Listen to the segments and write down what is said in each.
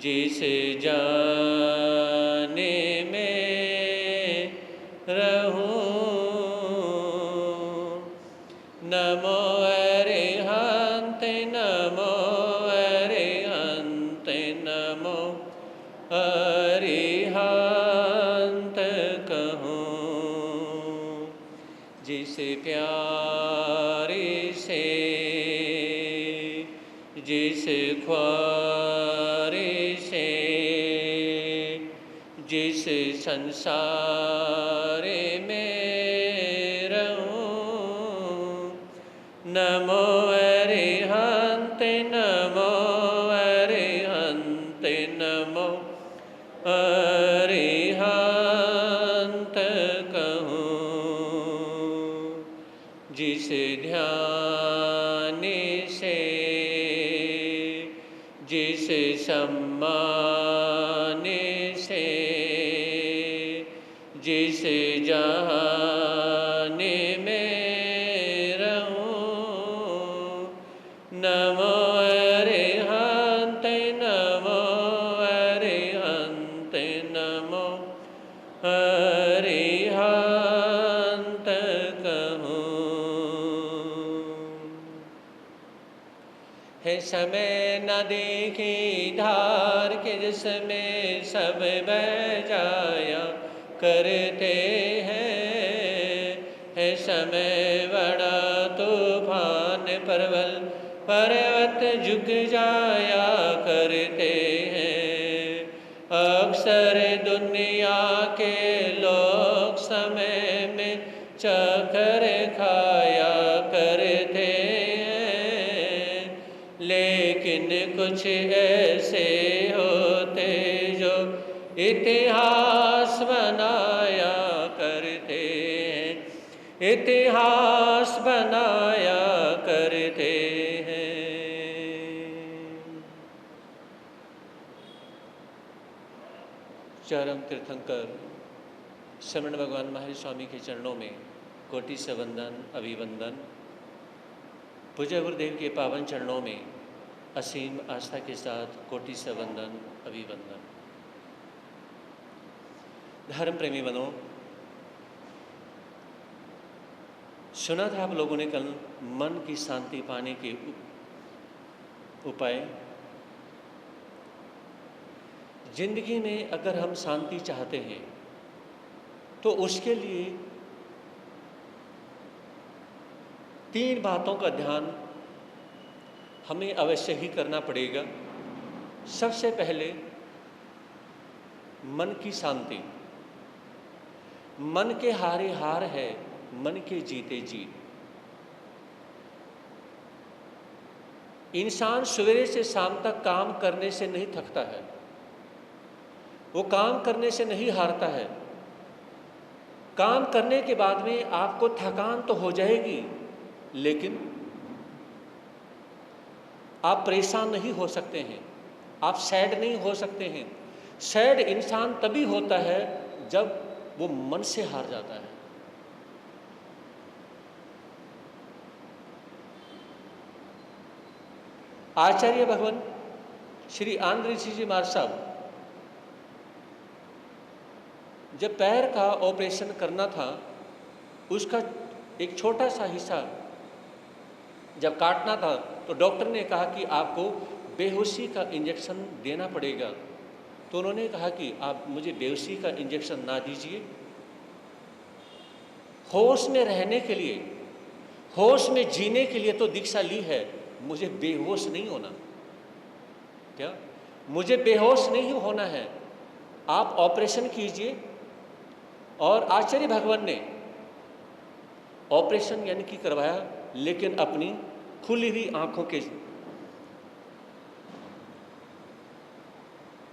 जिस जाने में रहूं। नमो अरिहंत नमो अरिहंत नमो अरिहंत कहूँ। जिस प्यारे से जिस ख्वारे से जिस संसार में रहूं। नमो अरिहंत नमो अरिहंत नमो अरिहंत कहूँ। जिस ध्यान से जिस सम्मान से जिस जहान में रहूं। नमो अरिहंत नमो अरिहंत नमो अरिहंत कहूँ। है समय न देखी धार के जिसमें सब बह जाया करते है समय बड़ा तूफान परवल पर्वत झुक जाया करते हैं। अक्सर दुनिया के लोग समय में चक्कर खाया करते हैं, लेकिन कुछ ऐसे होते जो इतिहास बनाया करते हैं, इतिहास बनाया करते हैं। चरम तीर्थंकर श्रवण भगवान महर्षि स्वामी के चरणों में कोटि से वंदन अभिवंदन। पूज्य गुरुदेव के पावन चरणों में असीम आस्था के साथ कोटि से वंदन अभिवंदन। धर्म प्रेमी बनो, सुना था आप लोगों ने कल मन की शांति पाने के उपाय। जिंदगी में अगर हम शांति चाहते हैं तो उसके लिए 3 बातों का ध्यान हमें अवश्य ही करना पड़ेगा। सबसे पहले मन की शांति। मन के हारे हार है, मन के जीते जीत। इंसान सवेरे से शाम तक काम करने से नहीं थकता है, वो काम करने से नहीं हारता है। काम करने के बाद में आपको थकान तो हो जाएगी, लेकिन आप परेशान नहीं हो सकते हैं, आप सैड नहीं हो सकते हैं। सैड इंसान तभी होता है जब वो मन से हार जाता है। आचार्य भगवान श्री आनंद ऋषि जी महाराज साहब जब पैर का ऑपरेशन करना था, उसका एक छोटा सा हिस्सा जब काटना था तो डॉक्टर ने कहा कि आपको बेहोशी का इंजेक्शन देना पड़ेगा। तो उन्होंने कहा कि आप मुझे बेहोशी का इंजेक्शन ना दीजिए, होश में रहने के लिए, होश में जीने के लिए तो दीक्षा ली है, मुझे बेहोश नहीं होना। क्या मुझे बेहोश नहीं होना है? आप ऑपरेशन कीजिए। और आचार्य भगवान ने ऑपरेशन यानी कि करवाया, लेकिन अपनी खुली हुई आंखों के।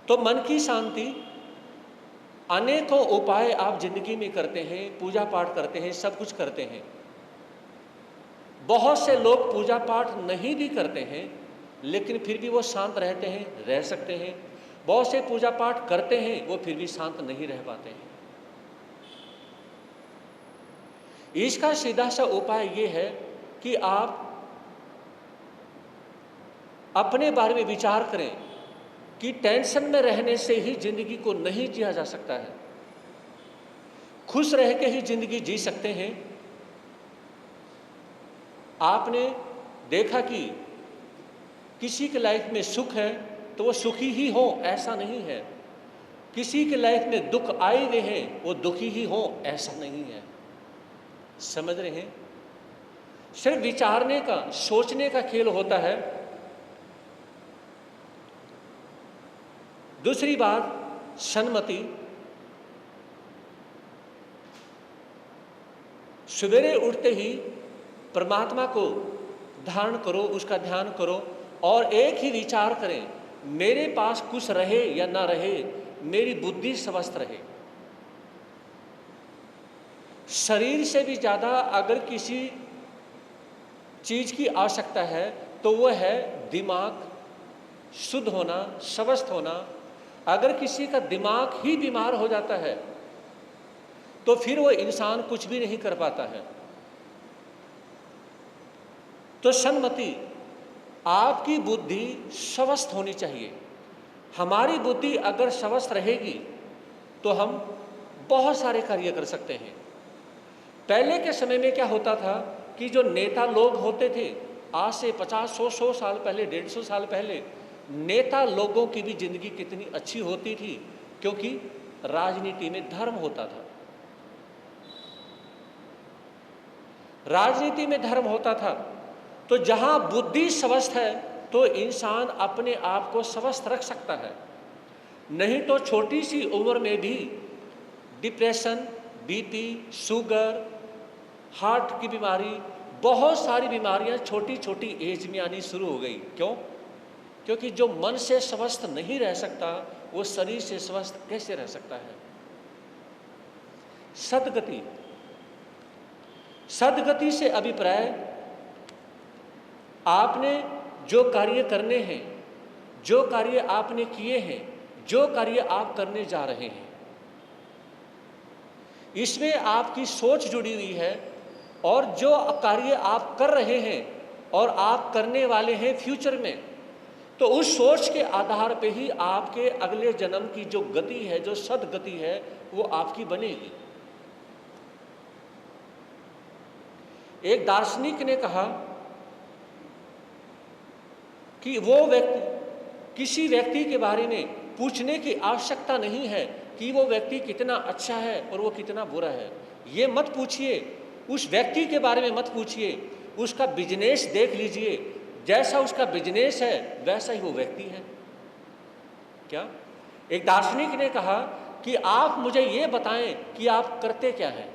तो मन की शांति, अनेकों उपाय आप जिंदगी में करते हैं, पूजा पाठ करते हैं, सब कुछ करते हैं। बहुत से लोग पूजा पाठ नहीं भी करते हैं, लेकिन फिर भी वो शांत रहते हैं, रह सकते हैं। बहुत से पूजा पाठ करते हैं, वो फिर भी शांत नहीं रह पाते हैं। इसका सीधा सा उपाय ये है कि आप अपने बारे में विचार करें कि टेंशन में रहने से ही जिंदगी को नहीं जिया जा सकता है। खुश रह के ही जिंदगी जी सकते हैं। आपने देखा कि किसी के लाइफ में सुख है तो वो सुखी ही हो, ऐसा नहीं है। किसी के लाइफ में दुख आए हुए हैं, वो दुखी ही हो, ऐसा नहीं है। समझ रहे हैं? सिर्फ विचारने का, सोचने का खेल होता है। दूसरी बात, सन्मति। सवेरे उठते ही परमात्मा को धारण करो, उसका ध्यान करो और एक ही विचार करें, मेरे पास कुछ रहे या ना रहे, मेरी बुद्धि स्वस्थ रहे। शरीर से भी ज़्यादा अगर किसी चीज़ की आवश्यकता है तो वह है दिमाग शुद्ध होना, स्वस्थ होना। अगर किसी का दिमाग ही बीमार हो जाता है तो फिर वो इंसान कुछ भी नहीं कर पाता है। तो सन्मति, आपकी बुद्धि स्वस्थ होनी चाहिए। हमारी बुद्धि अगर स्वस्थ रहेगी तो हम बहुत सारे कार्य कर सकते हैं। पहले के समय में क्या होता था कि जो नेता लोग होते थे, आज से 50-100 साल पहले, 150 साल पहले, नेता लोगों की भी जिंदगी कितनी अच्छी होती थी, क्योंकि राजनीति में धर्म होता था। राजनीति में धर्म होता था। तो जहां बुद्धि स्वस्थ है तो इंसान अपने आप को स्वस्थ रख सकता है। नहीं तो छोटी सी उम्र में भी डिप्रेशन, बीपी, शुगर, हार्ट की बीमारी, बहुत सारी बीमारियां छोटी छोटी एज में आनी शुरू हो गई। क्यों? क्योंकि जो मन से स्वस्थ नहीं रह सकता वो शरीर से स्वस्थ कैसे रह सकता है? सद्गति। सद्गति से अभिप्राय, आपने जो कार्य करने हैं, जो कार्य आपने किए हैं, जो कार्य आप करने जा रहे हैं, इसमें आपकी सोच जुड़ी हुई है और जो कार्य आप कर रहे हैं और आप करने वाले हैं फ्यूचर में, तो उस सोच के आधार पे ही आपके अगले जन्म की जो गति है, जो सद्गति है, वो आपकी बनेगी। एक दार्शनिक ने कहा कि वो व्यक्ति, किसी व्यक्ति के बारे में पूछने की आवश्यकता नहीं है कि वो व्यक्ति कितना अच्छा है और वो कितना बुरा है। ये मत पूछिए, उस व्यक्ति के बारे में मत पूछिए, उसका बिजनेस देख लीजिए। जैसा उसका बिजनेस है वैसा ही वो व्यक्ति है। क्या? एक दार्शनिक ने कहा कि आप मुझे ये बताएं कि आप करते क्या हैं,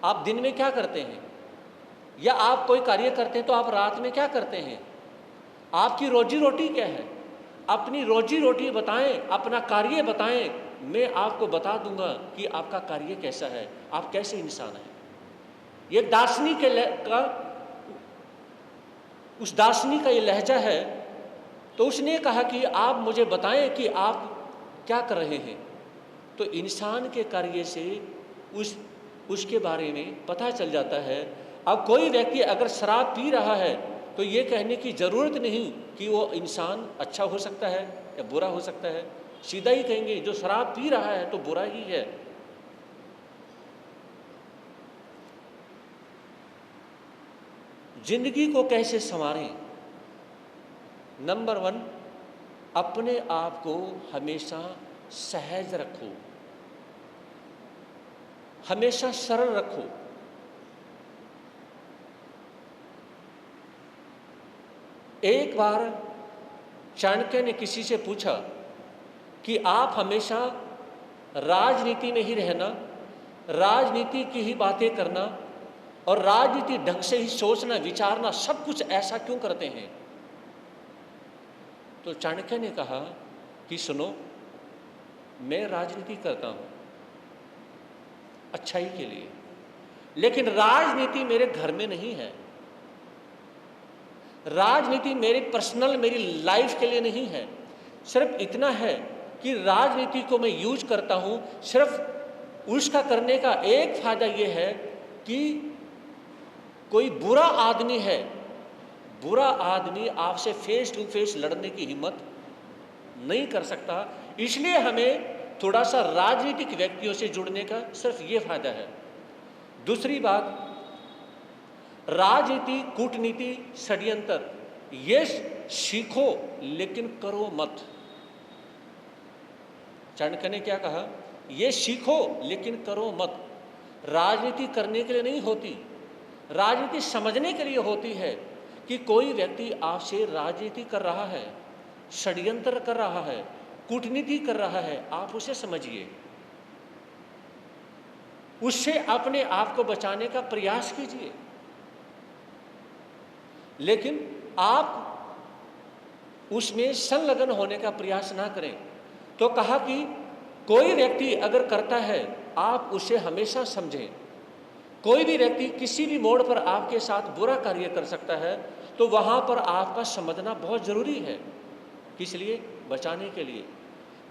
आप दिन में क्या करते हैं, या आप कोई कार्य करते हैं तो आप रात में क्या करते हैं, आपकी रोजी रोटी क्या है। अपनी रोजी रोटी बताएं, अपना कार्य बताएं, मैं आपको बता दूंगा कि आपका कार्य कैसा है, आप कैसे इंसान हैं। ये दार्शनिक का, उस दार्शनिक का ये लहजा है। तो उसने कहा कि आप मुझे बताएं कि आप क्या कर रहे हैं। तो इंसान के कार्य से उसके बारे में पता चल जाता है। अब कोई व्यक्ति अगर शराब पी रहा है तो ये कहने की ज़रूरत नहीं कि वो इंसान अच्छा हो सकता है या बुरा हो सकता है। सीधा ही कहेंगे जो शराब पी रहा है तो बुरा ही है। जिंदगी को कैसे संवारें? नंबर 1, अपने आप को हमेशा सहज रखो, हमेशा सरल रखो। एक बार चाणक्य ने किसी से पूछा कि आप हमेशा राजनीति में ही रहना, राजनीति की ही बातें करना और राजनीति ढंग से ही सोचना, विचारना, सब कुछ ऐसा क्यों करते हैं? तो चाणक्य ने कहा कि सुनो, मैं राजनीति करता हूं अच्छाई के लिए, लेकिन राजनीति मेरे घर में नहीं है। राजनीति मेरी पर्सनल, मेरी लाइफ के लिए नहीं है। सिर्फ इतना है कि राजनीति को मैं यूज करता हूं, सिर्फ उसका करने का एक फायदा यह है कि कोई बुरा आदमी है, बुरा आदमी आपसे फेस टू फेस लड़ने की हिम्मत नहीं कर सकता। इसलिए हमें थोड़ा सा राजनीतिक व्यक्तियों से जुड़ने का सिर्फ ये फायदा है। दूसरी बात, राजनीति, कूटनीति, षड्यंत्र ये सीखो लेकिन करो मत। चाणक्य ने क्या कहा? ये सीखो लेकिन करो मत। राजनीति करने के लिए नहीं होती, राजनीति समझने के लिए होती है कि कोई व्यक्ति आपसे राजनीति कर रहा है, षड्यंत्र कर रहा है, कूटनीति कर रहा है, आप उसे समझिए, उससे अपने आप को बचाने का प्रयास कीजिए। लेकिन आप उसमें संलग्न होने का प्रयास ना करें। तो कहा कि कोई व्यक्ति अगर करता है, आप उसे हमेशा समझें। कोई भी व्यक्ति किसी भी मोड़ पर आपके साथ बुरा कार्य कर सकता है, तो वहाँ पर आपका समझना बहुत ज़रूरी है। किस लिए? बचाने के लिए।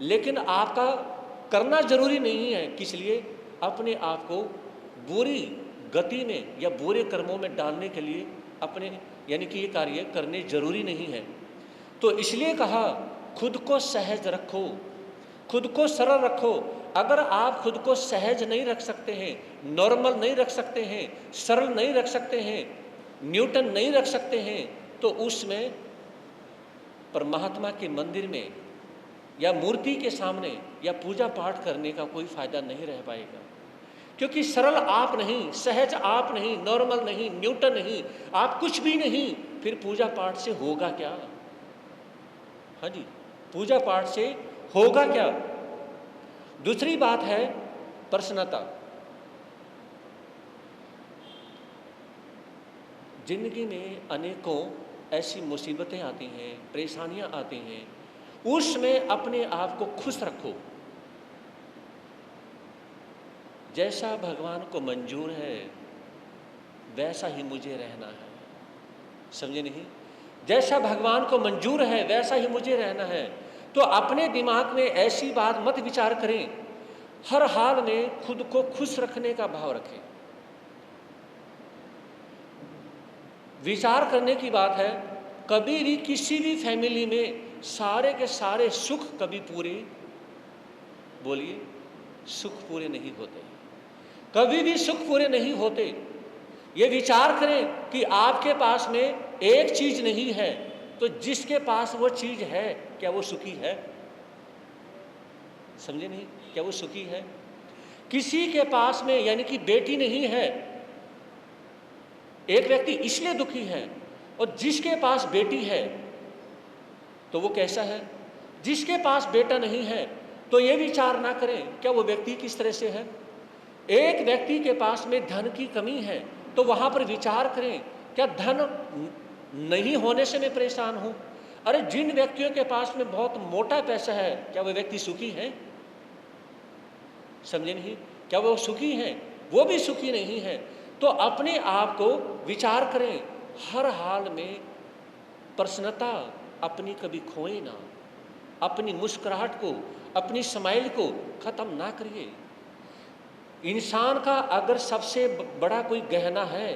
लेकिन आपका करना ज़रूरी नहीं है। किस लिए? अपने आप को बुरी गति में या बुरे कर्मों में डालने के लिए अपने यानी कि ये कार्य करने जरूरी नहीं है। तो इसलिए कहा खुद को सहज रखो, खुद को सरल रखो। अगर आप खुद को सहज नहीं रख सकते हैं, नॉर्मल नहीं रख सकते हैं, सरल नहीं रख सकते हैं, न्यूटन नहीं रख सकते हैं, तो उसमें परमात्मा के मंदिर में या मूर्ति के सामने या पूजा पाठ करने का कोई फायदा नहीं रह पाएगा। क्योंकि सरल आप नहीं, सहज आप नहीं, नॉर्मल नहीं, न्यूटन नहीं, आप कुछ भी नहीं, फिर पूजा पाठ से होगा क्या? हाँ जी, पूजा पाठ से होगा क्या? दूसरी बात है प्रसन्नता। जिंदगी में अनेकों ऐसी मुसीबतें आती हैं, परेशानियां आती हैं, उसमें अपने आप को खुश रखो। जैसा भगवान को मंजूर है वैसा ही मुझे रहना है। समझे नहीं? जैसा भगवान को मंजूर है वैसा ही मुझे रहना है। तो अपने दिमाग में ऐसी बात मत विचार करें, हर हाल में खुद को खुश रखने का भाव रखें। विचार करने की बात है, कभी भी किसी भी फैमिली में सारे के सारे सुख कभी पूरे, बोलिए, सुख पूरे नहीं होते, कभी भी सुख पूरे नहीं होते। ये विचार करें कि आपके पास में एक चीज नहीं है, तो जिसके पास वो चीज है क्या वो सुखी है? समझे नहीं? क्या वो सुखी है? किसी के पास में यानी कि बेटी नहीं है, एक व्यक्ति इसलिए दुखी है, और जिसके पास बेटी है तो वो कैसा है? जिसके पास बेटा नहीं है तो ये विचार ना करें क्या वो व्यक्ति किस तरह से है। एक व्यक्ति के पास में धन की कमी है तो वहां पर विचार करें क्या धन नहीं होने से मैं परेशान हूं? अरे जिन व्यक्तियों के पास में बहुत मोटा पैसा है क्या वो व्यक्ति सुखी है? समझे नहीं? क्या वो सुखी है? वो भी सुखी नहीं है। तो अपने आप को विचार करें, हर हाल में प्रसन्नता अपनी कभी खोए ना, अपनी मुस्कुराहट को, अपनी स्माइल को खत्म ना करिए। इंसान का अगर सबसे बड़ा कोई गहना है,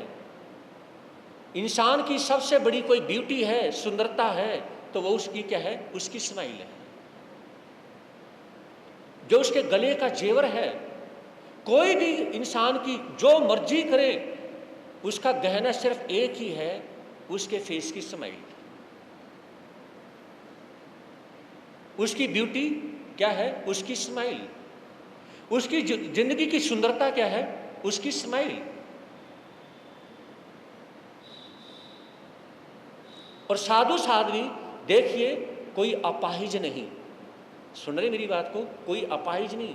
इंसान की सबसे बड़ी कोई ब्यूटी है, सुंदरता है, तो वो उसकी क्या है? उसकी स्माइल है, जो उसके गले का जेवर है। कोई भी इंसान की जो मर्जी करे, उसका गहना सिर्फ एक ही है, उसके फेस की स्माइल। उसकी ब्यूटी क्या है? उसकी स्माइल। उसकी जिंदगी की सुंदरता क्या है? उसकी स्माइल। और साधु साध्वी देखिए, कोई अपाहिज नहीं, सुन रहे मेरी बात को? कोई अपाहिज नहीं,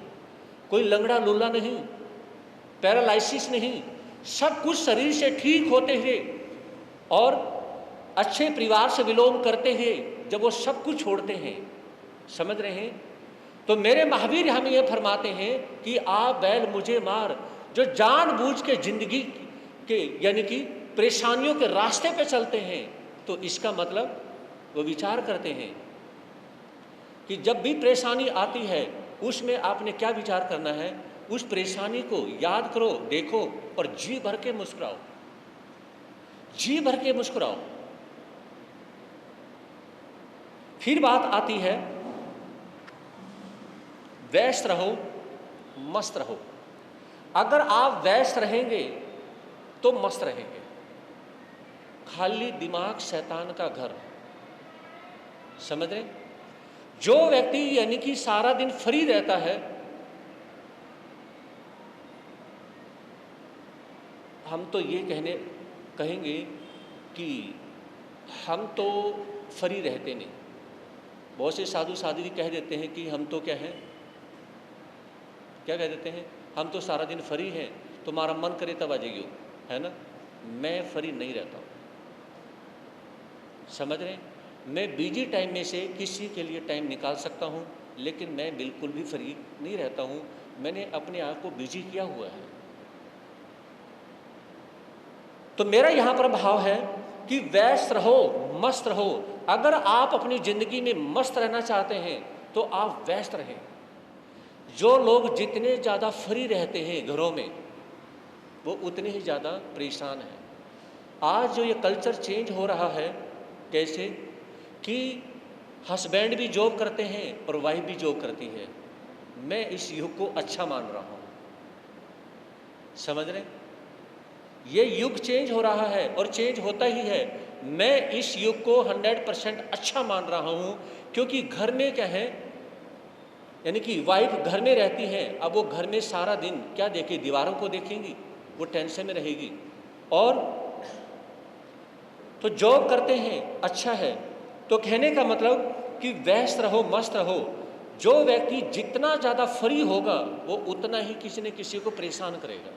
कोई लंगड़ा लुल्ला नहीं, पैरालाइसिस नहीं, सब कुछ शरीर से ठीक होते हुए और अच्छे परिवार से विलोम करते हुए जब वो सब कुछ छोड़ते हैं, समझ रहे हैं? तो मेरे महावीर हमें यह फरमाते हैं कि आप बैल मुझे मार, जो जानबूझ के जिंदगी के यानी कि परेशानियों के रास्ते पे चलते हैं, तो इसका मतलब वो विचार करते हैं कि जब भी परेशानी आती है उसमें आपने क्या विचार करना है? उस परेशानी को याद करो, देखो और जी भर के मुस्कुराओ, जी भर के मुस्कुराओ। फिर बात आती है व्यस्त रहो, मस्त रहो। अगर आप व्यस्त रहेंगे तो मस्त रहेंगे। खाली दिमाग शैतान का घर, समझ रहे? जो व्यक्ति यानी कि सारा दिन फ्री रहता है, हम तो ये कहेंगे कि हम तो फ्री रहते नहीं। बहुत से साधु साधु जी कह देते हैं कि हम तो क्या हैं, क्या कह देते हैं, हम तो सारा दिन फ्री हैं, तुम्हारा मन करे तब आ जाइयो, है ना। मैं फ्री नहीं रहता हूँ, समझ रहे हैं? मैं बिजी टाइम में से किसी के लिए टाइम निकाल सकता हूँ, लेकिन मैं बिल्कुल भी फ्री नहीं रहता हूँ। मैंने अपने आप को बिजी किया हुआ है। तो मेरा यहाँ पर भाव है कि व्यस्त रहो, मस्त रहो। अगर आप अपनी ज़िंदगी में मस्त रहना चाहते हैं तो आप व्यस्त रहें। जो लोग जितने ज़्यादा फ्री रहते हैं घरों में, वो उतने ही ज़्यादा परेशान हैं। आज जो ये कल्चर चेंज हो रहा है, कैसे कि हस्बैंड भी जॉब करते हैं और वाइफ भी जॉब करती है। मैं इस युग को अच्छा मान रहा हूँ, समझ रहे? ये युग चेंज हो रहा है और चेंज होता ही है। मैं इस युग को 100% अच्छा मान रहा हूँ, क्योंकि घर में क्या है, यानी कि वाइफ घर में रहती है। अब वो घर में सारा दिन क्या देखे, दीवारों को देखेंगी, वो टेंशन में रहेगी। और तो जॉब करते हैं, अच्छा है। तो कहने का मतलब कि व्यस्त रहो, मस्त रहो। जो व्यक्ति जितना ज़्यादा फ्री होगा, वो उतना ही किसी न किसी को परेशान करेगा।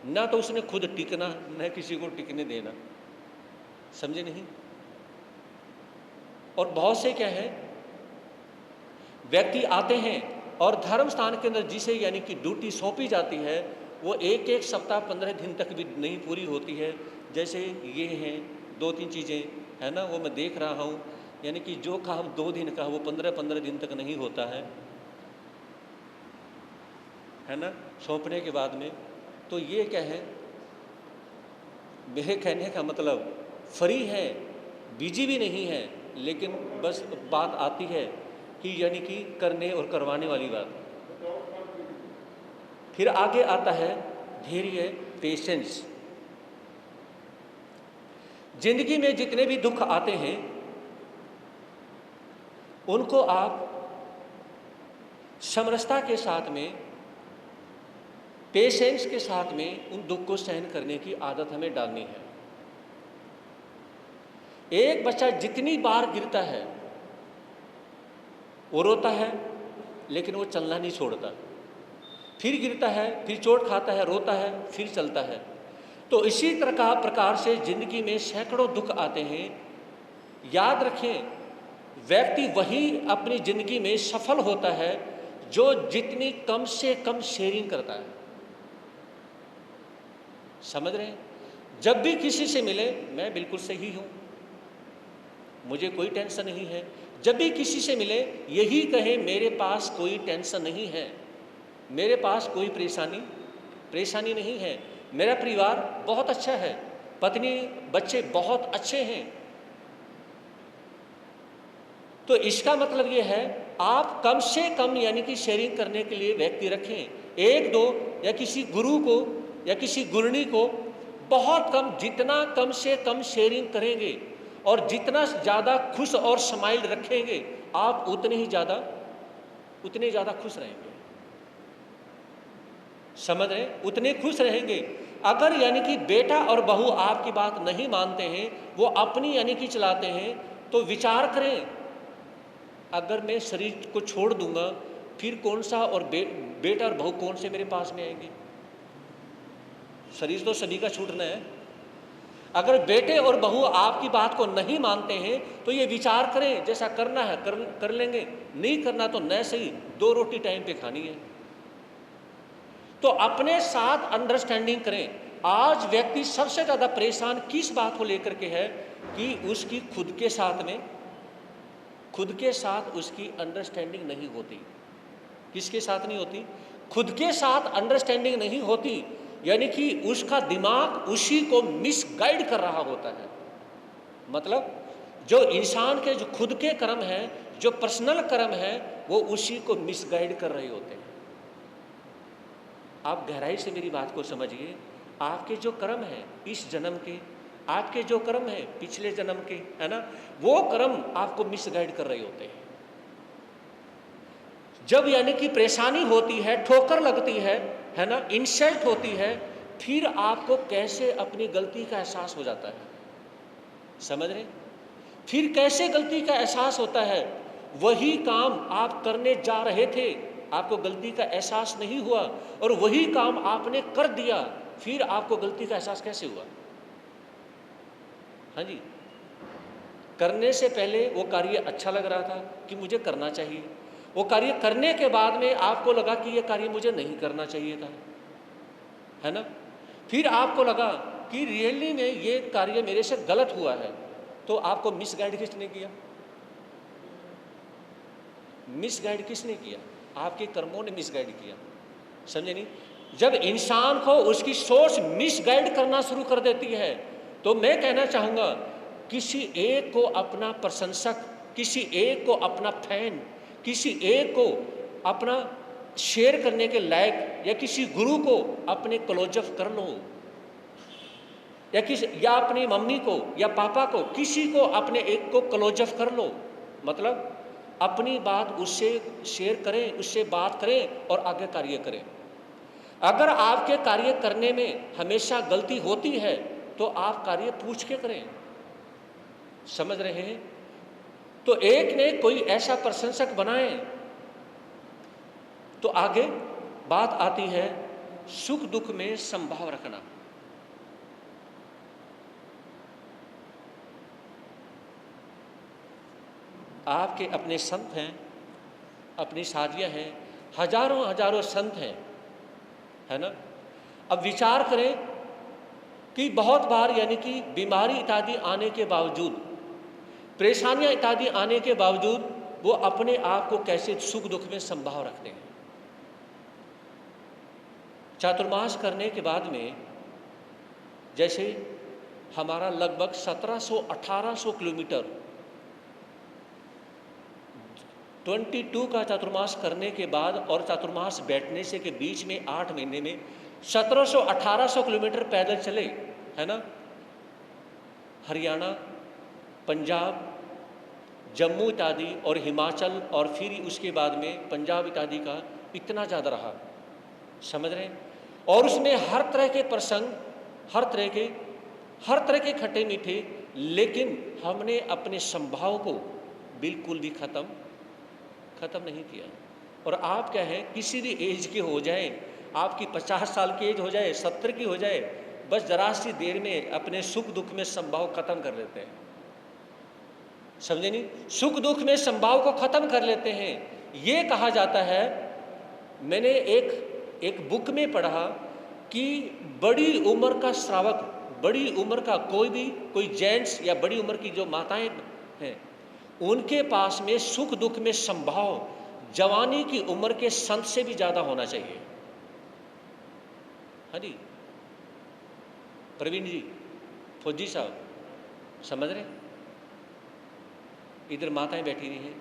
ना तो उसने खुद टिकना, न किसी को टिकने देना, समझे नहीं? और बहुत से क्या है, व्यक्ति आते हैं और धर्म स्थान के अंदर जिसे यानी कि ड्यूटी सौंपी जाती है, वो एक एक सप्ताह 15 दिन तक भी नहीं पूरी होती है। जैसे ये हैं 2-3 चीज़ें, है ना, वो मैं देख रहा हूँ। यानी कि जो काम 2 दिन का वो 15-15 दिन तक नहीं होता है ना, सौंपने के बाद में। तो ये क्या है, मेरे कहने का मतलब फ्री है, बिजी भी नहीं है, लेकिन बस बात आती है कि यानी कि करने और करवाने वाली बात। फिर आगे आता है धैर्य, पेशेंस। जिंदगी में जितने भी दुख आते हैं, उनको आप समरसता के साथ में, पेशेंस के साथ में उन दुख को सहन करने की आदत हमें डालनी है। एक बच्चा जितनी बार गिरता है, वो रोता है, लेकिन वो चलना नहीं छोड़ता। फिर गिरता है, फिर चोट खाता है, रोता है, फिर चलता है। तो इसी प्रकार से जिंदगी में सैकड़ों दुख आते हैं। याद रखें, व्यक्ति वही अपनी जिंदगी में सफल होता है जो जितनी कम से कम शेयरिंग करता है। समझ रहे हैं? जब भी किसी से मिले, मैं बिल्कुल सही हूँ, मुझे कोई टेंशन नहीं है। जब भी किसी से मिले, यही कहे मेरे पास कोई टेंशन नहीं है, मेरे पास कोई परेशानी नहीं है, मेरा परिवार बहुत अच्छा है, पत्नी बच्चे बहुत अच्छे हैं। तो इसका मतलब ये है, आप कम से कम यानी कि शेयरिंग करने के लिए व्यक्ति रखें। 1-2 या किसी गुरु को या किसी गुरनी को बहुत कम, जितना कम से कम शेयरिंग करेंगे और जितना ज़्यादा खुश और स्माइल रखेंगे, आप उतने ज़्यादा खुश रहेंगे। समझ रहे? उतने खुश रहेंगे। अगर यानी कि बेटा और बहू आपकी बात नहीं मानते हैं, वो अपनी यानी कि चलाते हैं, तो विचार करें, अगर मैं शरीर को छोड़ दूंगा, फिर कौन सा और बेटा और बहू कौन से मेरे पास में आएंगे? शरीर तो सभी का छूटना है। अगर बेटे और बहू आपकी बात को नहीं मानते हैं, तो ये विचार करें, जैसा करना है कर लेंगे, नहीं करना तो न सही, 2 रोटी टाइम पे खानी है। तो अपने साथ अंडरस्टैंडिंग करें। आज व्यक्ति सबसे ज़्यादा परेशान किस बात को लेकर के है कि उसकी खुद के साथ उसकी अंडरस्टैंडिंग नहीं होती। किसके साथ नहीं होती? खुद के साथ अंडरस्टैंडिंग नहीं होती, यानी कि उसका दिमाग उसी को मिसगाइड कर रहा होता है। मतलब जो इंसान के जो खुद के कर्म हैं, जो पर्सनल कर्म है वो उसी को मिसगाइड कर रहे होते हैं। आप गहराई से मेरी बात को समझिए। आपके जो कर्म हैं इस जन्म के, आपके जो कर्म हैं पिछले जन्म के, है ना, वो कर्म आपको मिसगाइड कर रहे होते हैं। जब यानी कि परेशानी होती है, ठोकर लगती है ना, इंसल्ट होती है, फिर आपको कैसे अपनी गलती का एहसास हो जाता है। समझ रहे? फिर कैसे गलती का एहसास होता है? वही काम आप करने जा रहे थे, आपको गलती का एहसास नहीं हुआ, और वही काम आपने कर दिया, फिर आपको गलती का एहसास कैसे हुआ? हाँ जी, करने से पहले वो कार्य अच्छा लग रहा था कि मुझे करना चाहिए, वो कार्य करने के बाद में आपको लगा कि ये कार्य मुझे नहीं करना चाहिए था, है ना। फिर आपको लगा कि रियली में ये कार्य मेरे से गलत हुआ है, तो आपको मिसगाइड किसने किया? मिसगाइड किसने किया? आपके कर्मों ने मिसगाइड किया। समझे नहीं? जब इंसान को उसकी सोच मिसगाइड करना शुरू कर देती है, तो मैं कहना चाहूँगा, किसी एक को अपना प्रशंसक, किसी एक को अपना फैन, किसी एक को अपना शेयर करने के लायक, या किसी गुरु को अपने क्लोजअप कर लो, या अपनी मम्मी को या पापा को, किसी को अपने एक को क्लोजअप कर लो। मतलब अपनी बात उससे शेयर करें, उससे बात करें और आगे कार्य करें। अगर आपके कार्य करने में हमेशा गलती होती है तो आप कार्य पूछ के करें। समझ रहे हैं? तो एक ने कोई ऐसा प्रशंसक बनाए, तो आगे बात आती है सुख दुख में संभाव रखना। आपके अपने संत हैं, अपनी साधियाँ हैं, हजारों हजारों संत हैं, है ना। अब विचार करें कि बहुत बार यानी कि बीमारी इत्यादि आने के बावजूद, परेशानियां इत्यादि आने के बावजूद, वो अपने आप को कैसे सुख दुख में संभाव रखते हैं। चातुर्मास करने के बाद में, जैसे हमारा लगभग 1700-1800 किलोमीटर 22 का चातुर्मास करने के बाद और चातुर्मास बैठने से के बीच में 8 महीने में 1700-1800 किलोमीटर पैदल चले, है ना। हरियाणा, पंजाब, जम्मू इत्यादि और हिमाचल, और फिर उसके बाद में पंजाब इत्यादि का इतना ज़्यादा रहा। समझ रहे हैं? और उसमें हर तरह के प्रसंग, हर तरह के खट्टे मीठे, लेकिन हमने अपने संभाव को बिल्कुल भी खत्म नहीं किया। और आप क्या है, किसी भी एज के हो जाए, आपकी 50 साल की एज हो जाए, 70 की हो जाए, बस जरा सी देर में अपने सुख दुख में संभाव खत्म कर लेते हैं। समझे नहीं? सुख दुख में संभाव को खत्म कर लेते हैं। ये कहा जाता है, मैंने एक बुक में पढ़ा कि बड़ी उम्र का श्रावक, बड़ी उम्र का कोई जेंट्स या बड़ी उम्र की जो माताएं हैं, उनके पास में सुख दुख में संभाव जवानी की उम्र के संत से भी ज्यादा होना चाहिए। हाँ जी, प्रवीण जी, फौजी साहब, समझ रहे? इधर माताएं बैठी हुई हैं।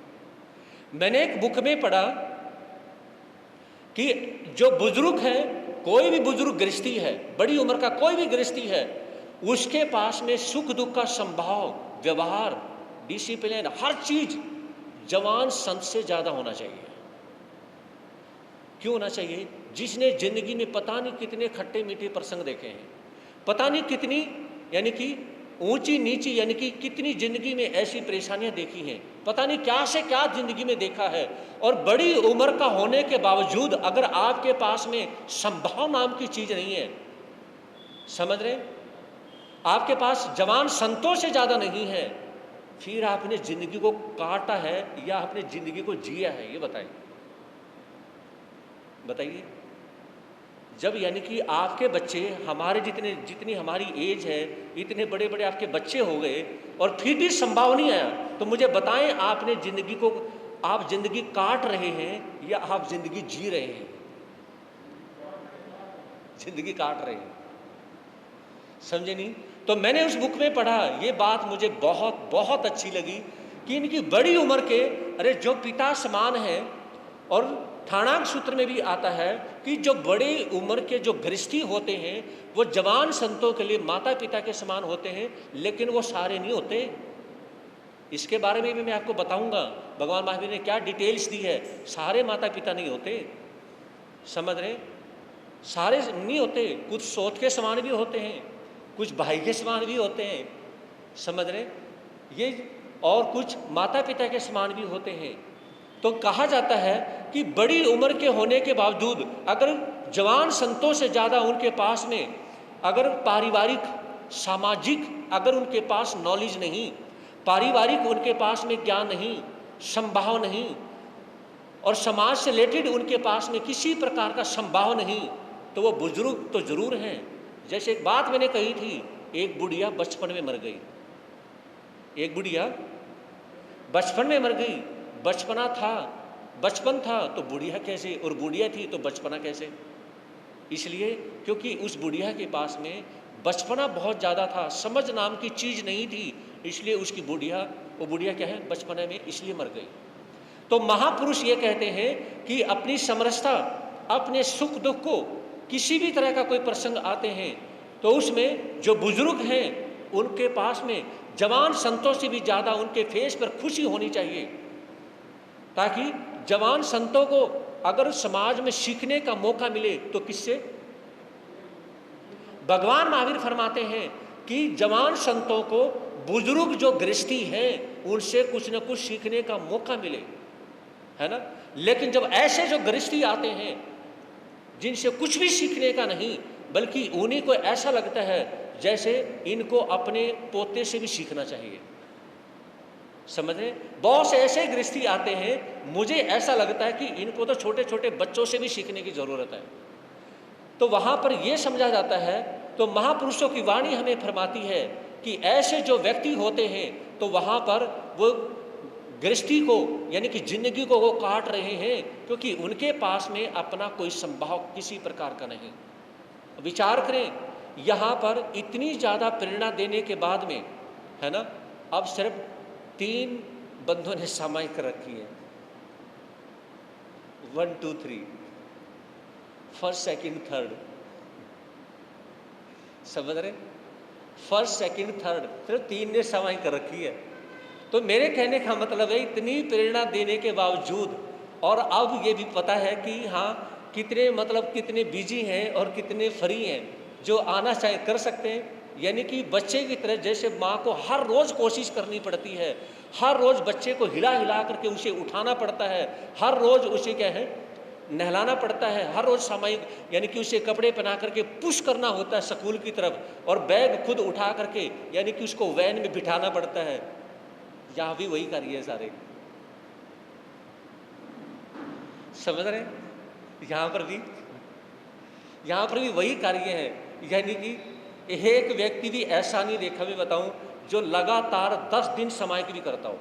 मैंने एक बुक में पढ़ा कि जो बुजुर्ग है, कोई भी बुजुर्ग गृहस्थी है, बड़ी उम्र का कोई भी गृहस्थी है, उसके पास में सुख दुख का संभाव, व्यवहार, डिसिप्लिन, हर चीज जवान संत से ज्यादा होना चाहिए। क्यों होना चाहिए? जिसने जिंदगी में पता नहीं कितने खट्टे मीठे प्रसंग देखे हैं, पता नहीं कितनी यानी कि ऊंची नीची यानी कि कितनी जिंदगी में ऐसी परेशानियां देखी हैं, पता नहीं क्या से क्या जिंदगी में देखा है। और बड़ी उम्र का होने के बावजूद अगर आपके पास में संभाव नाम की चीज नहीं है, समझ रहे, आपके पास जवान संतों से ज्यादा नहीं है, फिर आपने जिंदगी को काटा है या आपने जिंदगी को जिया है? ये बताइए। जब यानी कि आपके बच्चे हमारे जितनी हमारी एज है, इतने बड़े बड़े आपके बच्चे हो गए और फिर भी संभाव नहीं आया, तो मुझे बताएं, आपने आप जिंदगी काट रहे हैं या आप जिंदगी जी रहे हैं? जिंदगी काट रहे हैं। समझे नहीं? तो मैंने उस बुक में पढ़ा, ये बात मुझे बहुत बहुत अच्छी लगी कि इनकी बड़ी उम्र के, अरे जो पिता समान है, और ठाणाक सूत्र में भी आता है कि जो बड़ी उम्र के जो गृहस्थी होते हैं वो जवान संतों के लिए माता पिता के समान होते हैं, लेकिन वो सारे नहीं होते। इसके बारे में भी मैं आपको बताऊंगा भगवान महावीर ने क्या डिटेल्स दी है। सारे माता पिता नहीं होते, समझ रहे, सारे नहीं होते। कुछ सौत के समान भी होते हैं, कुछ भाई के समान भी होते हैं, समझ रहे ये, और कुछ माता पिता के समान भी होते हैं। तो कहा जाता है कि बड़ी उम्र के होने के बावजूद अगर जवान संतों से ज़्यादा उनके पास में अगर पारिवारिक सामाजिक अगर उनके पास नॉलेज नहीं, पारिवारिक उनके पास में ज्ञान नहीं, संभाव नहीं, और समाज से रिलेटेड उनके पास में किसी प्रकार का संभाव नहीं, तो वो बुजुर्ग तो जरूर हैं। जैसे एक बात मैंने कही थी, एक बुढ़िया बचपन में मर गई, एक बुढ़िया बचपन में मर गई। बचपन था तो बुढ़िया कैसे, और बुढ़िया थी तो बचपना कैसे? इसलिए क्योंकि उस बुढ़िया के पास में बचपना बहुत ज़्यादा था, समझ नाम की चीज़ नहीं थी, इसलिए उसकी वो बुढ़िया क्या है, बचपने में इसलिए मर गई। तो महापुरुष ये कहते हैं कि अपनी समरसता, अपने सुख दुख को, किसी भी तरह का कोई प्रसंग आते हैं तो उसमें जो बुजुर्ग हैं उनके पास में जवान संतों से भी ज़्यादा उनके फेस पर खुशी होनी चाहिए, ताकि जवान संतों को अगर समाज में सीखने का मौका मिले तो किससे? भगवान महावीर फरमाते हैं कि जवान संतों को बुजुर्ग जो गृहस्थी हैं उनसे कुछ न कुछ सीखने का मौका मिले, है ना। लेकिन जब ऐसे जो गृहस्थी आते हैं जिनसे कुछ भी सीखने का नहीं, बल्कि उन्हीं को ऐसा लगता है जैसे इनको अपने पोते से भी सीखना चाहिए, समझ रहे। बहुत से ऐसे गृहस्थी आते हैं, मुझे ऐसा लगता है कि इनको तो छोटे छोटे बच्चों से भी सीखने की ज़रूरत है। तो वहाँ पर यह समझा जाता है, तो महापुरुषों की वाणी हमें फरमाती है कि ऐसे जो व्यक्ति होते हैं तो वहाँ पर वो गृहस्थी को यानी कि जिंदगी को वो काट रहे हैं, क्योंकि उनके पास में अपना कोई संभाव किसी प्रकार का नहीं। विचार करें, यहाँ पर इतनी ज़्यादा प्रेरणा देने के बाद में, है ना, अब सिर्फ 3 बंधुओं ने सामायिक कर रखी है, 1 2 3, फर्स्ट सेकंड थर्ड, समझ रहे, फर्स्ट सेकंड थर्ड, सिर्फ 3 ने सामायिक कर रखी है। तो मेरे कहने का मतलब है इतनी प्रेरणा देने के बावजूद, और अब ये भी पता है कि हाँ कितने बिजी हैं और कितने फ्री हैं जो आना चाहे कर सकते हैं। यानी कि बच्चे की तरह जैसे माँ को हर रोज़ कोशिश करनी पड़ती है, हर रोज़ बच्चे को हिला हिला करके उसे उठाना पड़ता है, हर रोज़ उसे क्या है नहलाना पड़ता है, हर रोज़ सामायिक यानी कि उसे कपड़े पहना करके पुश करना होता है स्कूल की तरफ, और बैग खुद उठा करके यानी कि उसको वैन में बिठाना पड़ता है। यहाँ भी वही कार्य है सारे, समझ रहे, यहाँ पर भी वही कार्य है। यानी कि एक व्यक्ति भी ऐसा नहीं देखा, मैं बताऊं, जो लगातार 10 दिन सामायिक भी करता हो।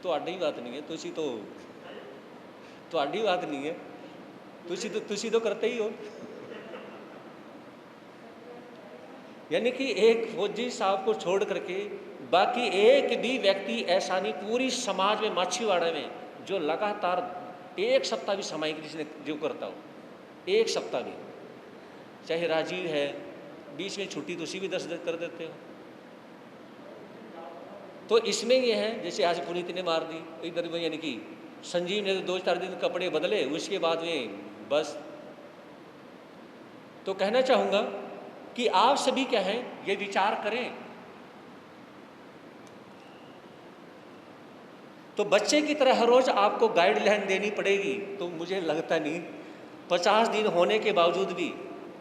तो आड़ी बात नहीं है, तो आड़ी बात नहीं है, तुसी तो करते ही हो। यानी कि एक फौजी साहब को छोड़ करके बाकी एक भी व्यक्ति ऐसा नहीं पूरी समाज में, माछीवाड़ा में, जो लगातार 1 सप्ताह भी सामायिक जिसने जो करता हो, 1 सप्ताह भी, चाहे राजीव है, बीच में छुट्टी तो उसी भी 10 दिन कर देते हो। तो इसमें यह है, जैसे आज पुनीत ने मार दी इधर में, यानी कि संजीव ने 2-4 दिन कपड़े बदले, उसके बाद में बस। तो कहना चाहूँगा कि आप सभी क्या हैं, ये विचार करें। तो बच्चे की तरह हर रोज़ आपको गाइडलाइन देनी पड़ेगी, तो मुझे लगता नहीं 50 दिन होने के बावजूद भी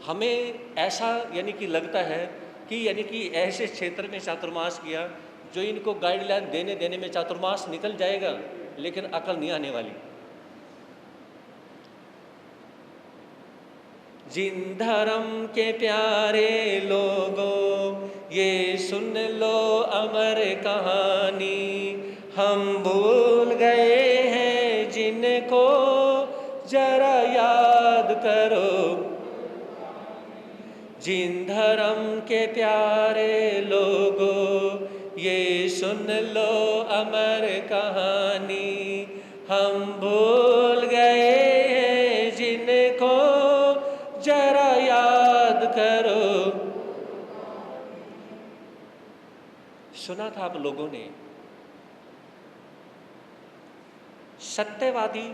हमें ऐसा यानी कि लगता है कि यानी कि ऐसे क्षेत्र में चातुर्मास किया जो इनको गाइडलाइन देने में चातुर्मास निकल जाएगा, लेकिन अकल नहीं आने वाली। जिन धर्म के प्यारे लोगों, ये सुन लो अमर कहानी, हम भूल गए हैं जिनको जरा याद करो। जिन धर्म के प्यारे लोगों, ये लो अमर कहानी, हम भूल गए जिनको जरा याद करो। सुना था आप लोगों ने, सत्यवादी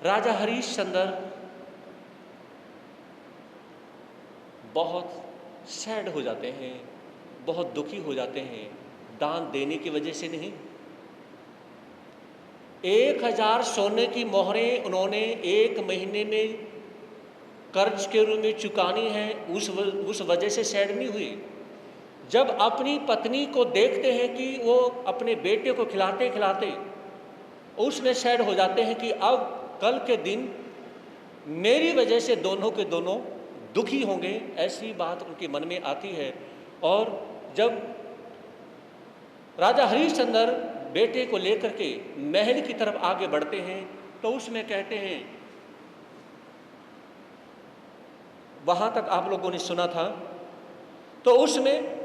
राजा हरिश्चंद्र बहुत सैड हो जाते हैं, बहुत दुखी हो जाते हैं, दान देने की वजह से नहीं। 1000 सोने की मोहरें उन्होंने 1 महीने में कर्ज के रूप में चुकानी है, उस वजह से सैड नहीं हुए। जब अपनी पत्नी को देखते हैं कि वो अपने बेटे को खिलाते खिलाते उसमें सैड हो जाते हैं कि अब कल के दिन मेरी वजह से दोनों के दोनों दुखी होंगे, ऐसी बात उनके मन में आती है। और जब राजा हरिश्चंद्र बेटे को लेकर के महल की तरफ आगे बढ़ते हैं तो उसमें कहते हैं, वहां तक आप लोगों ने सुना था, तो उसमें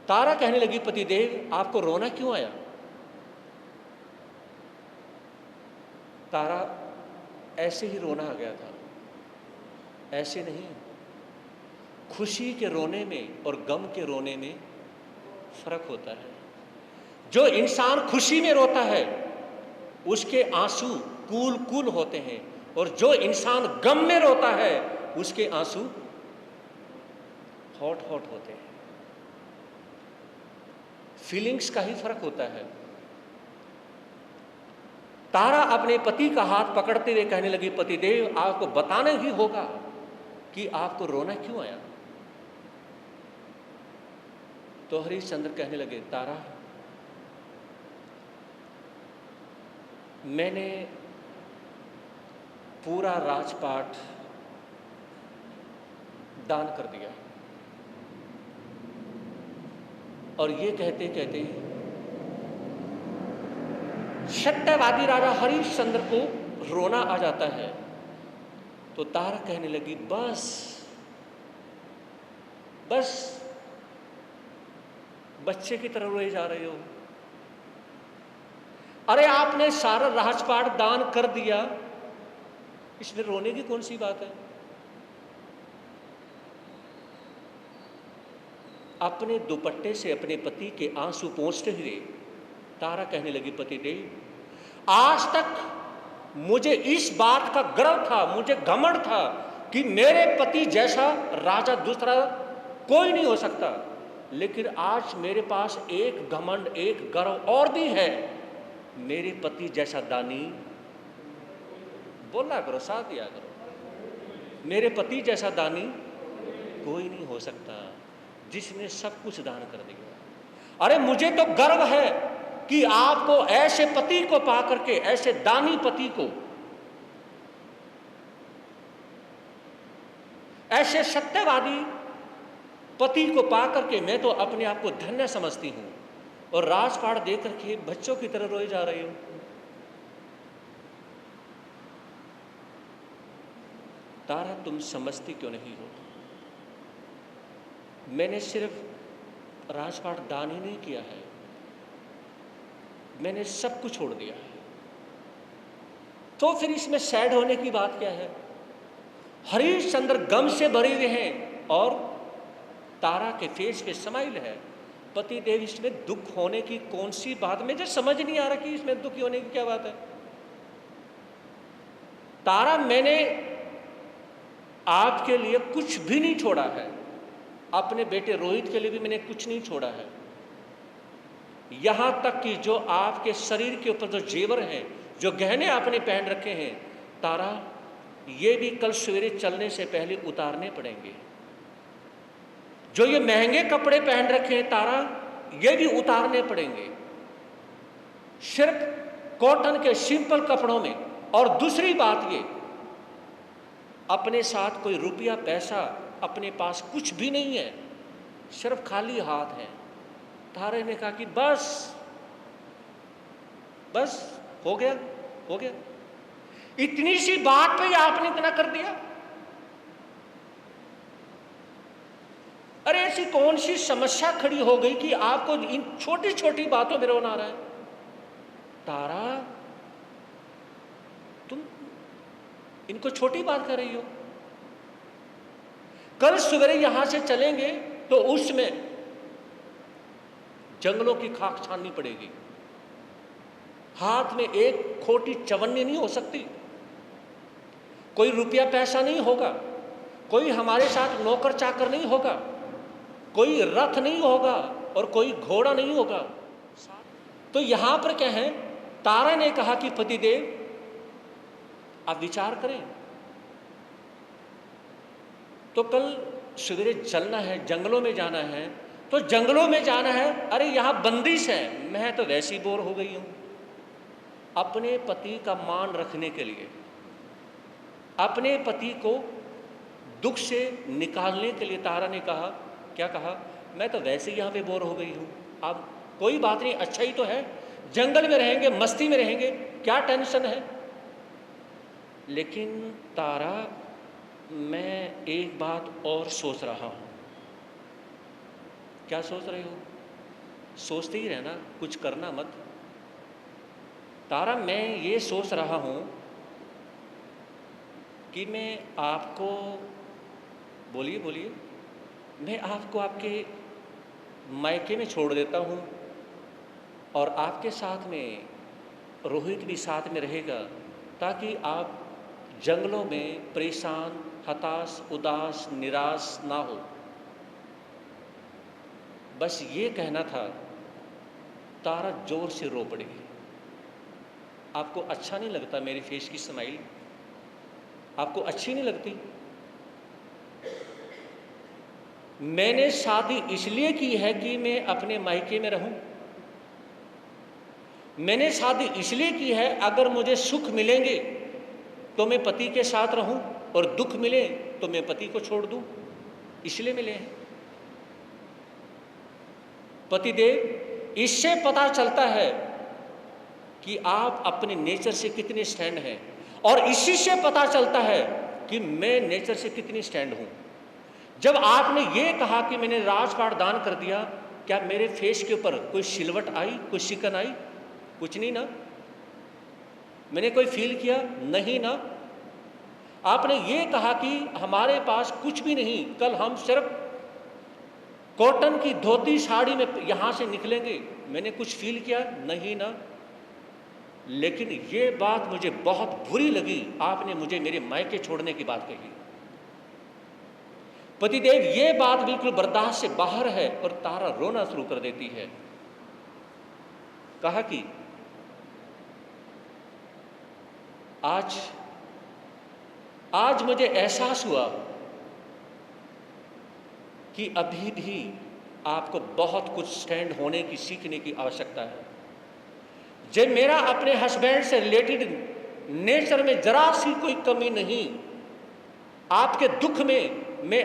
तारा कहने लगी, पतिदेव आपको रोना क्यों आया? तारा, ऐसे ही रोना आ गया था। ऐसे नहीं, खुशी के रोने में और गम के रोने में फर्क होता है। जो इंसान खुशी में रोता है उसके आंसू कूल कूल होते हैं, और जो इंसान गम में रोता है उसके आंसू हॉट हॉट होते हैं। फीलिंग्स का ही फर्क होता है। तारा अपने पति का हाथ पकड़ते हुए कहने लगी, पतिदेव आपको बताना ही होगा कि आपको रोना क्यों आया। तो हरिश्चंद्र कहने लगे, तारा, मैंने पूरा राजपाट दान कर दिया। और ये कहते कहते सत्यवादी राजा हरिश्चंद्र को रोना आ जाता है। तो तारा कहने लगी, बस बस बच्चे की तरह रोए जा रहे हो। अरे आपने सारा राजपाट दान कर दिया, इसमें रोने की कौन सी बात है? अपने दुपट्टे से अपने पति के आंसू पोंछते हुए तारा कहने लगी, पतिदेव, आज तक मुझे इस बात का गर्व था, मुझे घमंड था कि मेरे पति जैसा राजा दूसरा कोई नहीं हो सकता। लेकिन आज मेरे पास एक घमंड, एक गर्व और भी है, मेरे पति जैसा दानी, बोला करो, साथ दिया करो, मेरे पति जैसा दानी कोई नहीं हो सकता जिसने सब कुछ दान कर दिया। अरे मुझे तो गर्व है कि आपको ऐसे पति को पा करके, ऐसे दानी पति को, ऐसे सत्यवादी पति को पा करके मैं तो अपने आप को धन्य समझती हूं। और राजपाट दे करके बच्चों की तरह रोए जा रही हूं। तारा, तुम समझती क्यों नहीं हो? मैंने सिर्फ राजपाट दान ही नहीं किया है, मैंने सब कुछ छोड़ दिया है। तो फिर इसमें सैड होने की बात क्या है? हरिश्चंद्र गम से भरे हुए हैं और तारा के फेस पे स्माइल है। पति देव, इसमें दुख होने की कौन सी बात? मुझे समझ नहीं आ रहा कि इसमें दुखी होने की क्या बात है। तारा, मैंने आपके लिए कुछ भी नहीं छोड़ा है, अपने बेटे रोहित के लिए भी मैंने कुछ नहीं छोड़ा है। यहां तक कि जो आपके शरीर के ऊपर जो जेवर हैं, जो गहने आपने पहन रखे हैं, तारा, ये भी कल सवेरे चलने से पहले उतारने पड़ेंगे। जो ये महंगे कपड़े पहन रखे हैं तारा, ये भी उतारने पड़ेंगे, सिर्फ कॉटन के सिंपल कपड़ों में। और दूसरी बात ये, अपने साथ कोई रुपया पैसा अपने पास कुछ भी नहीं है, सिर्फ खाली हाथ है। तारे ने कहा कि बस बस हो गया, हो गया, इतनी सी बात पे आपने इतना कर दिया। अरे ऐसी कौन सी समस्या खड़ी हो गई कि आपको इन छोटी छोटी बातों में रोना आ रहा है? तारा, तुम इनको छोटी बात कर रही हो। कल सवेरे यहां से चलेंगे तो उसमें जंगलों की खाक छाननी पड़ेगी। हाथ में एक खोटी चवन्नी नहीं हो सकती, कोई रुपया पैसा नहीं होगा, कोई हमारे साथ नौकर चाकर नहीं होगा, कोई रथ नहीं होगा और कोई घोड़ा नहीं होगा। तो यहां पर क्या है, तारा ने कहा कि पतिदेव आप विचार करें। तो कल सवेरे चलना है, जंगलों में जाना है, तो जंगलों में जाना है। अरे यहां बंदिश है, मैं तो वैसे ही बोर हो गई हूं। अपने पति का मान रखने के लिए, अपने पति को दुख से निकालने के लिए तारा ने कहा, क्या कहा, मैं तो वैसे ही यहां पे बोर हो गई हूं। अब कोई बात नहीं, अच्छा ही तो है, जंगल में रहेंगे, मस्ती में रहेंगे, क्या टेंशन है। लेकिन तारा, मैं एक बात और सोच रहा हूं। क्या सोच रहे हो? सोचते ही रहना, कुछ करना मत। तारा, मैं ये सोच रहा हूं कि मैं आपको, बोलिए बोलिए, मैं आपको आपके मायके में छोड़ देता हूं और आपके साथ में रोहित भी साथ में रहेगा, ताकि आप जंगलों में परेशान, हताश, उदास, निराश ना हो। बस ये कहना था। तारा जोर से रो पड़ी। आपको अच्छा नहीं लगता मेरी फेस की स्माइल? आपको अच्छी नहीं लगती? मैंने शादी इसलिए की है कि मैं अपने मायके में रहूं। मैंने शादी इसलिए की है, अगर मुझे सुख मिलेंगे तो मैं पति के साथ रहूं और दुख मिले तो मैं पति को छोड़ दूं, इसलिए मिले हैं। पतिदेव, इससे पता चलता है कि आप अपने नेचर से कितने स्टैंड हैं, और इसी से पता चलता है कि मैं नेचर से कितनी स्टैंड हूं। जब आपने ये कहा कि मैंने राजपाट दान कर दिया, क्या मेरे फेस के ऊपर कोई सिलवट आई, कोई शिकन आई? कुछ नहीं ना। मैंने कोई फील किया? नहीं ना। आपने ये कहा कि हमारे पास कुछ भी नहीं, कल हम सिर्फ कॉटन की धोती साड़ी में यहां से निकलेंगे, मैंने कुछ फील किया? नहीं ना। लेकिन ये बात मुझे बहुत बुरी लगी, आपने मुझे मेरे मायके छोड़ने की बात कही। पतिदेव, ये बात बिल्कुल बर्दाश्त से बाहर है, और तारा रोना शुरू कर देती है। कहा कि आज मुझे एहसास हुआ कि अभी भी आपको बहुत कुछ स्टैंड होने की, सीखने की आवश्यकता है। जब मेरा अपने हस्बैंड से रिलेटेड नेचर में जरा सी कोई कमी नहीं, आपके दुख में मैं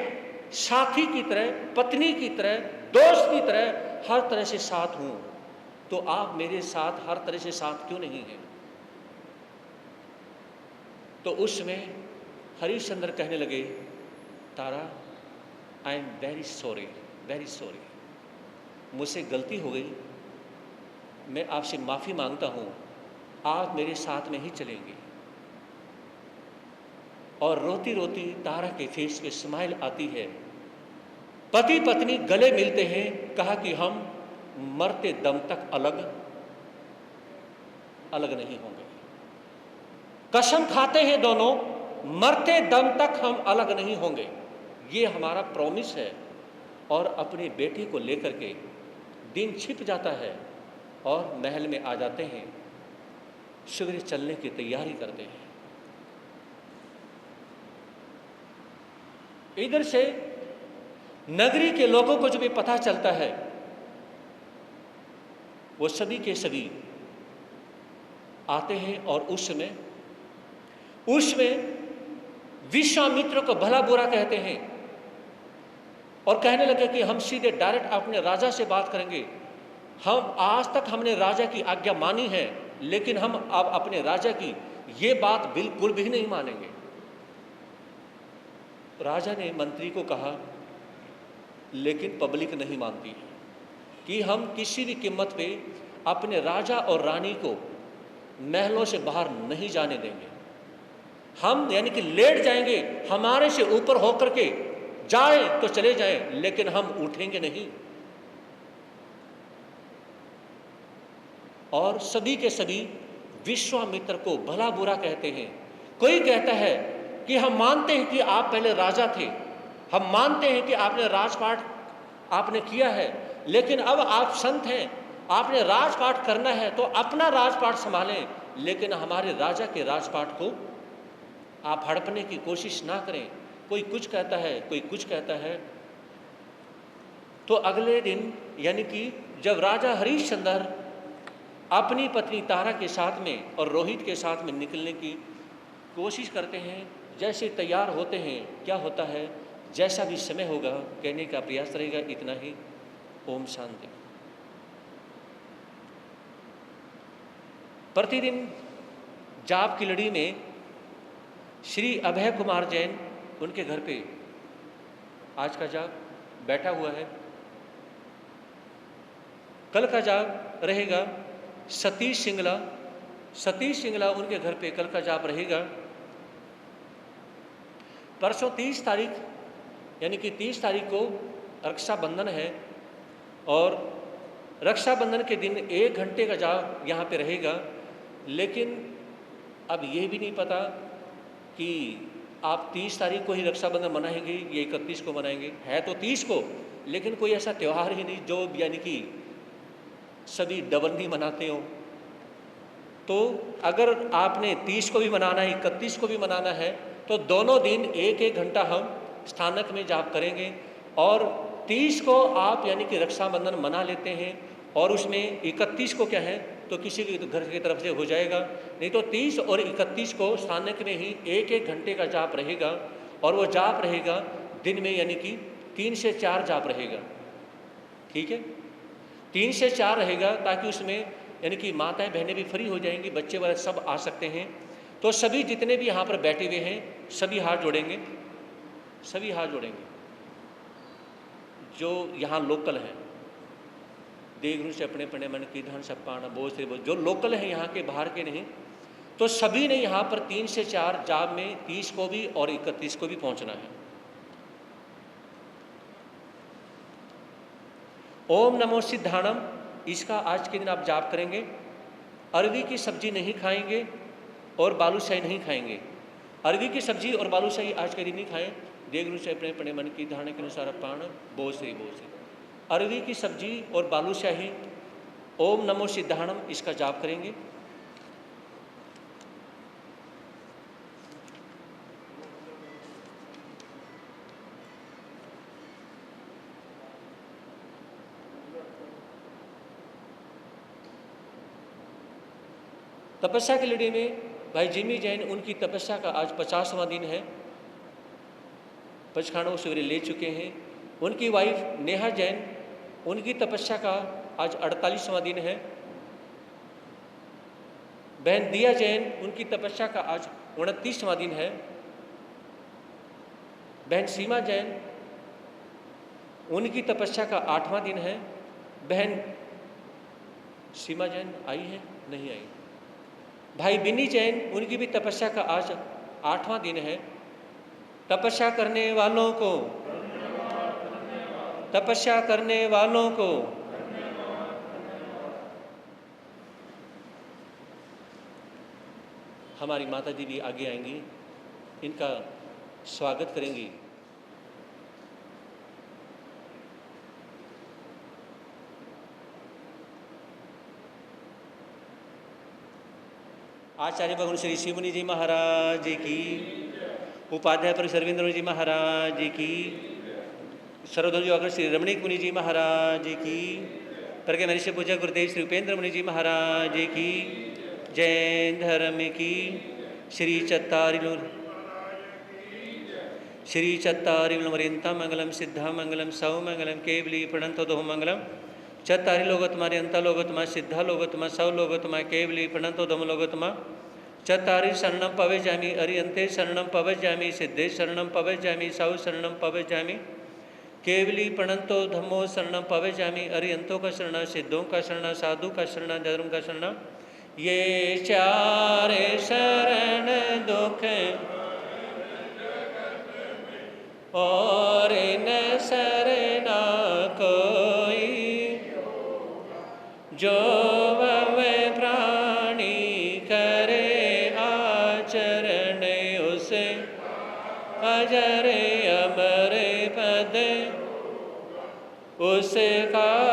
साथी की तरह, पत्नी की तरह, दोस्त की तरह हर तरह से साथ हूं, तो आप मेरे साथ हर तरह से साथ क्यों नहीं हैं? तो उसमें हरिश्चंद्र कहने लगे, Tara, I am very sorry, very sorry, मुझसे गलती हो गई, मैं आपसे माफ़ी मांगता हूं, आप मेरे साथ में ही चलेंगे। और रोती रोती तारा के फेस पे स्माइल आती है। पति पत्नी गले मिलते हैं। कहा कि हम मरते दम तक अलग नहीं होंगे। कसम खाते हैं दोनों, मरते दम तक हम अलग नहीं होंगे, ये हमारा प्रॉमिस है। और अपनी बेटी को लेकर के दिन छिप जाता है और महल में आ जाते हैं, सवेरे चलने की तैयारी करते हैं। इधर से नगरी के लोगों को जब भी पता चलता है, वो सभी के सभी आते हैं और उसमें विश्वामित्र को भला बुरा कहते हैं और कहने लगे कि हम सीधे डायरेक्ट अपने राजा से बात करेंगे। हम आज तक हमने राजा की आज्ञा मानी है, लेकिन हम अब अपने राजा की ये बात बिल्कुल भी नहीं मानेंगे। राजा ने मंत्री को कहा लेकिन पब्लिक नहीं मानती है कि हम किसी भी कीमत पे अपने राजा और रानी को महलों से बाहर नहीं जाने देंगे। हम यानी कि लेट जाएंगे, हमारे से ऊपर होकर के जाए तो चले जाएं, लेकिन हम उठेंगे नहीं। और सभी के सभी विश्वामित्र को भला बुरा कहते हैं। कोई कहता है कि हम मानते हैं कि आप पहले राजा थे, हम मानते हैं कि आपने राजपाट आपने किया है, लेकिन अब आप संत हैं, आपने राजपाट करना है तो अपना राजपाट संभालें, लेकिन हमारे राजा के राजपाट को आप हड़पने की कोशिश ना करें। कोई कुछ कहता है, कोई कुछ कहता है। तो अगले दिन यानी कि जब राजा हरिश्चंद्र अपनी पत्नी तारा के साथ में और रोहित के साथ में निकलने की कोशिश करते हैं, जैसे तैयार होते हैं, क्या होता है, जैसा भी समय होगा कहने का प्रयास रहेगा। इतना ही। ओम शांति। प्रतिदिन जाप की लड़ी में श्री अभय कुमार जैन उनके घर पे आज का जाप बैठा हुआ है। कल का जाप रहेगा सतीश सिंगला उनके घर पे कल का जाप रहेगा। परसों 30 तारीख यानी कि 30 तारीख को रक्षाबंधन है और रक्षाबंधन के दिन 1 घंटे का जाप यहाँ पे रहेगा। लेकिन अब ये भी नहीं पता कि आप 30 तारीख को ही रक्षाबंधन मनाएंगे या 31 को मनाएंगे। है तो 30 को, लेकिन कोई ऐसा त्यौहार ही नहीं जो यानी कि सभी डबल नहीं मनाते हो। तो अगर आपने 30 को भी मनाना है, 31 को भी मनाना है, तो दोनों दिन 1-1 घंटा हम स्थानक में जाप करेंगे। और 30 को आप यानी कि रक्षाबंधन मना लेते हैं और उसमें 31 को क्या है तो किसी के घर की तरफ से हो जाएगा। नहीं तो 30 और 31 को स्थानक में ही 1-1 घंटे का जाप रहेगा। और वो जाप रहेगा दिन में यानी कि 3 से 4 जाप रहेगा। ठीक है, 3 से 4 रहेगा, ताकि उसमें यानी कि माताएं बहनें भी फ्री हो जाएंगी, बच्चे वाले सब आ सकते हैं। तो सभी जितने भी यहाँ पर बैठे हुए हैं सभी हाथ जोड़ेंगे, सभी हाथ जोड़ेंगे जो यहाँ लोकल हैं। देवगुरु से अपने अपने मन की धन सब पाना बोझ से बोझ, जो लोकल हैं यहाँ के, बाहर के नहीं। तो सभी ने यहाँ पर 3 से 4 जाप में 30 को भी और 31 को भी पहुँचना है। ओम नमो सिद्धाणम, इसका आज के दिन आप जाप करेंगे। अरवी की सब्जी नहीं खाएंगे और बालूशाही नहीं खाएंगे। अरवी की सब्जी और बालूशाही आज के दिन नहीं खाएं। देवगुरु से अपने अपने मन की धारणा के अनुसार पान बोझ से अरवी की सब्जी और बालूशाही ओम नमो सिद्धाणम इसका जाप करेंगे। तपस्या की लड़ी में भाई जिमी जैन, उनकी तपस्या का आज 50वां दिन है। पचखानों सवेरे ले चुके हैं। उनकी वाइफ नेहा जैन, उनकी तपस्या का आज 48वां दिन है। बहन दिया जैन, उनकी तपस्या का आज 29वां दिन है। बहन सीमा जैन, उनकी तपस्या का 8वां दिन है। बहन सीमा जैन आई है, नहीं आई। भाई बिन्नी जैन, उनकी भी तपस्या का आज 8वां दिन है। तपस्या करने वालों को, तपस्या करने वालों को हमारी माता जी भी आगे आएंगी, इनका स्वागत करेंगी। आचार्य भगवान श्री शिवमुनि जी महाराज की, उपाध्याय पर सर्वेंद्र जी महाराज की, सर्वधर्म योगाग्र श्री रमणीक मुनि जी महाराज की, प्रज्ञा महर्षि पूजक गुरुदेव श्री उपेंद्र मुनि जी महाराज की, जैन धर्म की। श्री चत्तारिमर्यंता मंगलम सिद्धा मंगलम सौ मंगलम केवली प्रणंतो दोह मंगलम चत्तारि लोगोत्तमा अंत लोगोत्तमा सिद्धा लोगोत्तमा सौ लोगोत्तमा केवली प्रणंतो दोम लोगोत्तमा चत्तारि शरणम पवेजामि अरियंते शरणम पवेजामि सिद्धे शरणम पवेजामि सौ शरणम पवेजामि केवली पणंतो धम्मो शरणम पवेजामि, अरिहंतों का शरण, सिद्धों का शरण, साधु का शरण, धर्म का शरण। ये चारे शरण दुख और इन शरणा कोई, जो वह प्राणी करे आचरण, उसे अजर अमर पद उसका